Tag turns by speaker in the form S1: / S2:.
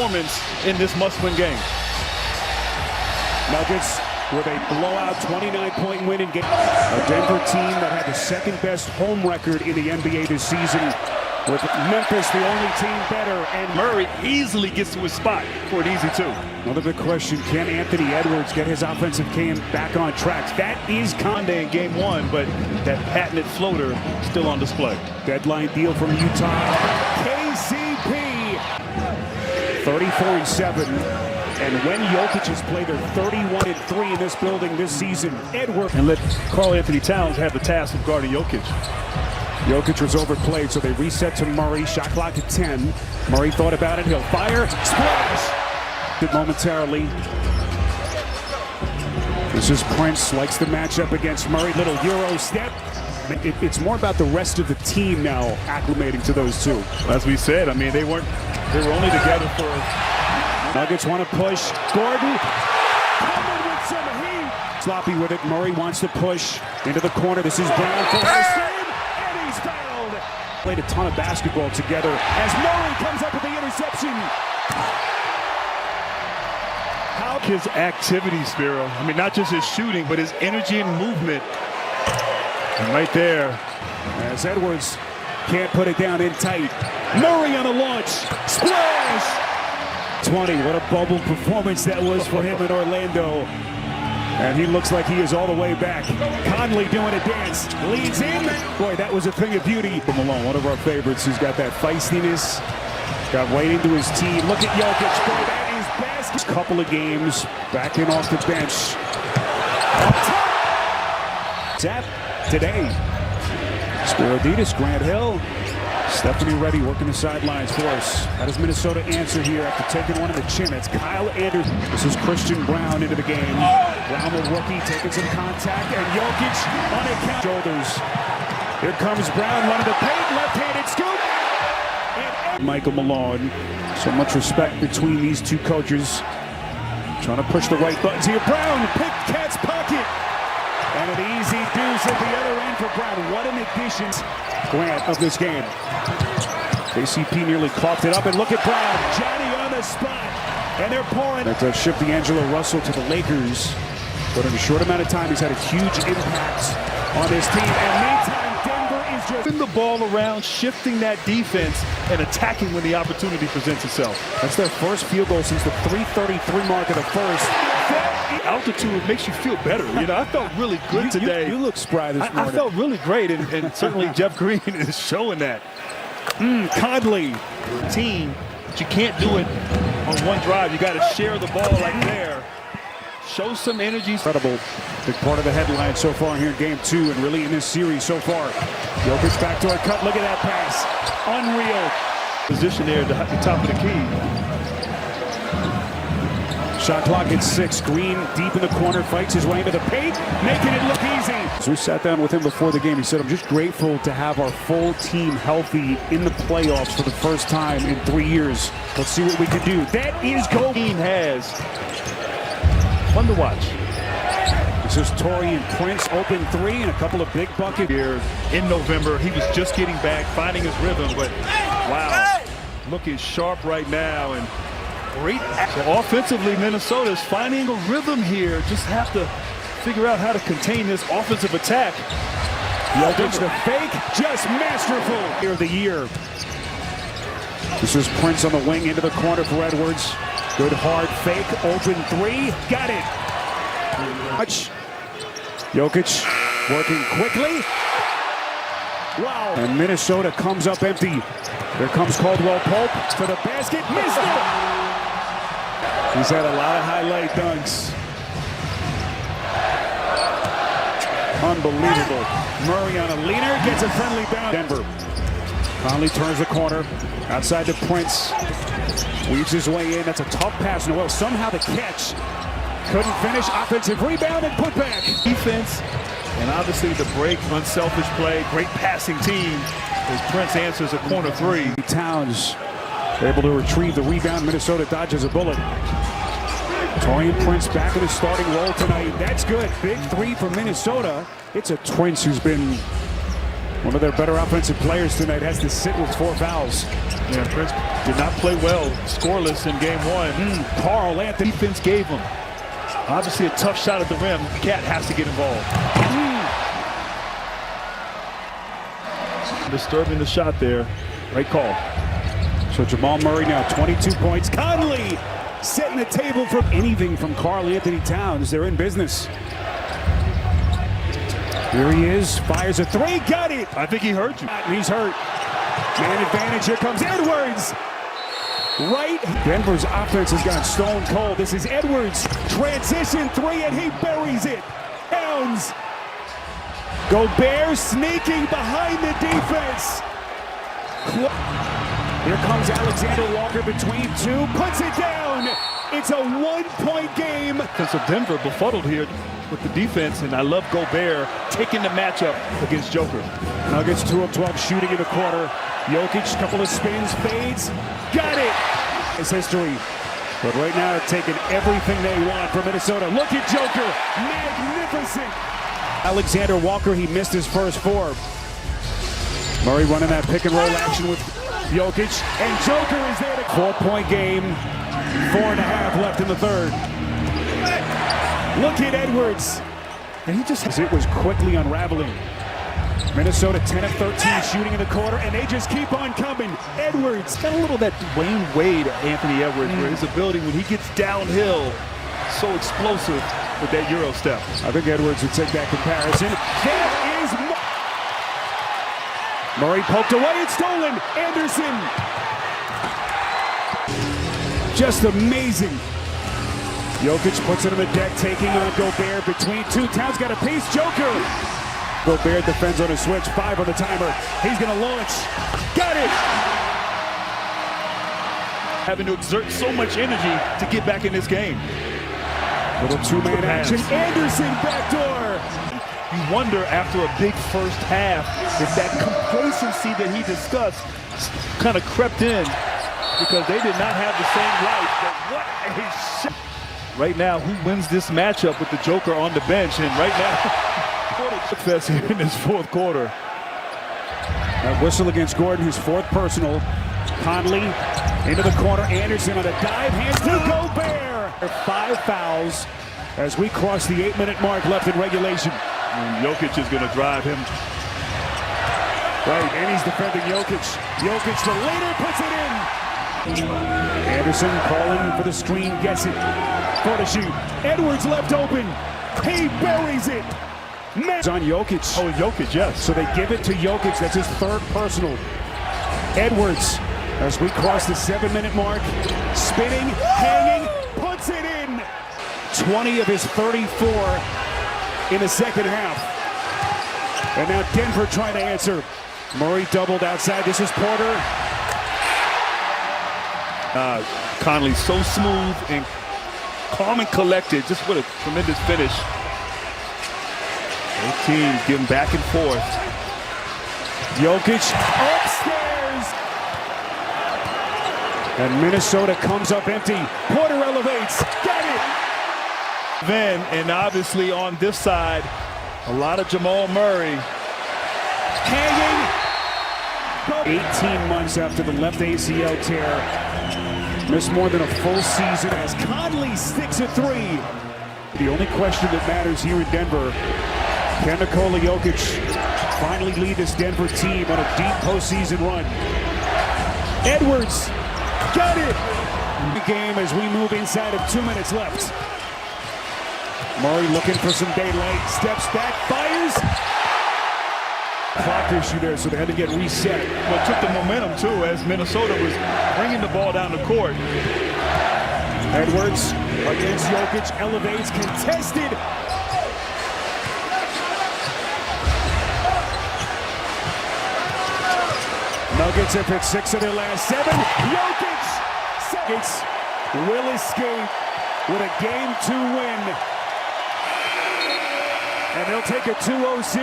S1: performance in this must-win game.
S2: Nuggets with a blowout 29-point win in game. A Denver team that had the second-best home record in the NBA this season, with Memphis the only team better. And
S1: Murray easily gets to his spot for an easy two.
S2: Another big question, can Anthony Edwards get his offensive game back on track? That is
S1: Conde in game one, but that patented floater still on display.
S2: Deadline deal from Utah. KCP 34-7. And when Jokic has played their 31-3 in this building this season, Edwards.
S1: And let Karl Anthony Towns have the task of guarding Jokic.
S2: Jokic was overplayed, so they reset to Murray. Shot clock at 10. Murray thought about it. He'll fire. Splash! Did momentarily. This is Prince. Likes the matchup against Murray. Little Euro step. It's more about the rest of the team now acclimating to those two.
S1: As we said, I mean, they were only together for...
S2: Nuggets want to push. Gordon coming with some heat. Sloppy with it. Murray wants to push into the corner. This is Brown for his team, and he's fouled. Played a ton of basketball together as Murray comes up with the interception.
S1: How his activity, Spiro. I mean, not just his shooting, but his energy and movement. And right there,
S2: as Edwards can't put it down in tight. Murray on a launch. Splash! 20. What a bubble performance that was for him in Orlando. And he looks like he is all the way back. Conley doing a dance. Leads in. Boy, that was a thing of beauty. Malone, one of our favorites, who's got that feistiness. Got right into his team. Look at Jokic. Boy, that is best. Couple of games. Backing off the bench. Zap today. Spiroditis, Grant Hill. Stephanie Reddy working the sidelines for us. How does Minnesota answer here after taking one in the chin? It's Kyle Anderson. This is Christian Brown into the game. Brown, the rookie, taking some contact, and Jokic on a count. Shoulders. Here comes Brown, running the paint, left-handed scoop. And Michael Malone. So much respect between these two coaches. Trying to push the right buttons here. Brown, pick cat's pocket. And an easy deuce at the other end for Brown. What an addition, Grant, of this game. KCP nearly coughed it up, and look at Brown. Johnny on the spot, and they're pouring. That does ship D'Angelo Russell to the Lakers. But in a short amount of time, he's had a huge impact on this team. And meantime, Denver is just
S1: moving the ball around, shifting that defense, and attacking when the opportunity presents itself.
S2: That's their first field goal since the 3:33 mark of the first.
S1: The altitude makes you feel better. You know, I felt really good today.
S2: You look spry this morning.
S1: I felt really great, and certainly Jeff Green is showing that.
S2: Conley.
S1: Team, but you can't do it on one drive. You got to share the ball right there. Show some energy.
S2: Incredible. Big part of the headline so far here in game 2 and really in this series so far. Jokic backdoor cut. Look at that pass. Unreal.
S1: Position there at the top of the key.
S2: Shot clock at 6. Green deep in the corner, fights his way into the paint, making it look easy. As we sat down with him before the game, he said, I'm just grateful to have our full team healthy in the playoffs for the first time in 3 years. Let's see what we can do. That is goal.
S1: Team has. Fun to watch.
S2: This is Taurean Prince, open 3 and a couple of big buckets.
S1: Here in November, he was just getting back, finding his rhythm, but wow, looking sharp right now. And great. So offensively, Minnesota's finding a rhythm here. Just have to figure out how to contain this offensive attack.
S2: Jokic the fake, just masterful. Here of the year. This is Prince on the wing into the corner for Edwards. Good hard fake, open 3, got it. Much. Jokic working quickly. Wow. And Minnesota comes up empty. Here comes Caldwell Pope for the basket, missed it. He's had a lot of highlight dunks. Unbelievable. Murray on a leaner, gets a friendly bounce. Denver. Conley turns the corner. Outside to Prince. Weaves his way in. That's a tough pass. Noel somehow the catch. Couldn't finish. Offensive rebound and put back.
S1: Defense and obviously the break, unselfish play. Great passing team as Prince answers a corner 3.
S2: Towns able to retrieve the rebound. Minnesota dodges a bullet. Taurean Prince back in his starting role tonight. That's good. Big 3 for Minnesota. It's a Twins who's been One of their better offensive players tonight has to sit with 4 fouls.
S1: Yeah, Prince did not play well, scoreless in game one.
S2: Carl Anthony.
S1: Defense gave him. Obviously a tough shot at the rim. Cat has to get involved. Disturbing the shot there. Great call.
S2: So Jamal Murray now 22 points. Conley setting the table for anything from Karl Anthony Towns. They're in business. Here he is, fires a 3, got it!
S1: I think he hurt you.
S2: He's hurt. Man advantage, here comes Edwards! Right, Denver's offense has gone stone cold. This is Edwards, transition 3, and he buries it. Towns. Gobert sneaking behind the defense. Here comes Alexander Walker between 2, puts it down. It's a 1-point game.
S1: So Denver befuddled here with the defense, and I love Gobert taking the matchup against Joker.
S2: Nuggets 2 of 12 shooting in the quarter. Jokic, couple of spins, fades, got it. It's history. But right now they're taking everything they want from Minnesota. Look at Joker, magnificent. Alexander Walker, he missed his first 4. Murray running that pick and roll action with Jokic, and Joker is there to 4-point game. 4.5 left in the third. Look at Edwards. And he just, it was quickly unraveling. Minnesota 10 of 13 shooting in the quarter, and they just keep on coming. Edwards.
S1: Got a little that Dwayne Wade, Anthony Edwards, where his ability when he gets downhill, so explosive with that Euro step.
S2: I think Edwards would take that comparison. There is Murray poked away and stolen. Anderson. Just amazing. Jokic puts it on the deck, taking on Gobert between 2. Towns got a piece. Joker. Gobert defends on a switch. 5 on the timer. He's going to launch. Got it.
S1: Having to exert so much energy to get back in this game.
S2: Little 2-man action. Anderson backdoor.
S1: You wonder after a big first half if that complacency that he discussed kind of crept in because they did not have the same life. But what a shot. Right now, who wins this matchup with the Joker on the bench? And right now, fest here in this fourth quarter.
S2: That whistle against Gordon, his 4th personal. Conley into the corner. Anderson on a dive. Hands to Gobert. 5 fouls as we cross the 8-minute mark left in regulation.
S1: And Jokic is going to drive him.
S2: Right, and he's defending Jokic. Jokic, the leader, puts it in. Anderson calling for the screen, gets it. For the shoot. Edwards left open. He buries it. It's on Jokic.
S1: Oh, Jokic, yes.
S2: So they give it to Jokic. That's his 3rd personal. Edwards, as we cross the 7-minute mark, spinning, hanging, puts it in. 20 of his 34 in the second half. And now Denver trying to answer. Murray doubled outside. This is Porter.
S1: Conley so smooth and calm and collected. Just what a tremendous finish. Both teams getting back and forth.
S2: Jokic upstairs. And Minnesota comes up empty. Porter elevates. Got it.
S1: Then, and obviously on this side, a lot of Jamal Murray.
S2: Hanging. 18 months after the left ACL tear. Missed more than a full season as Conley sticks a 3. The only question that matters here in Denver, can Nikola Jokic finally lead this Denver team on a deep postseason run? Edwards got it. The game as we move inside of 2 minutes left. Murray looking for some daylight, steps back, fires. Clock issue there, so they had to get reset.
S1: Well, it took the momentum too as Minnesota was bringing the ball down the court.
S2: Edwards against Jokic, elevates, contested. Nuggets have hit 6 of their last 7. Jokic seconds will escape with a Game 2 win. And they'll take a 2-0 series.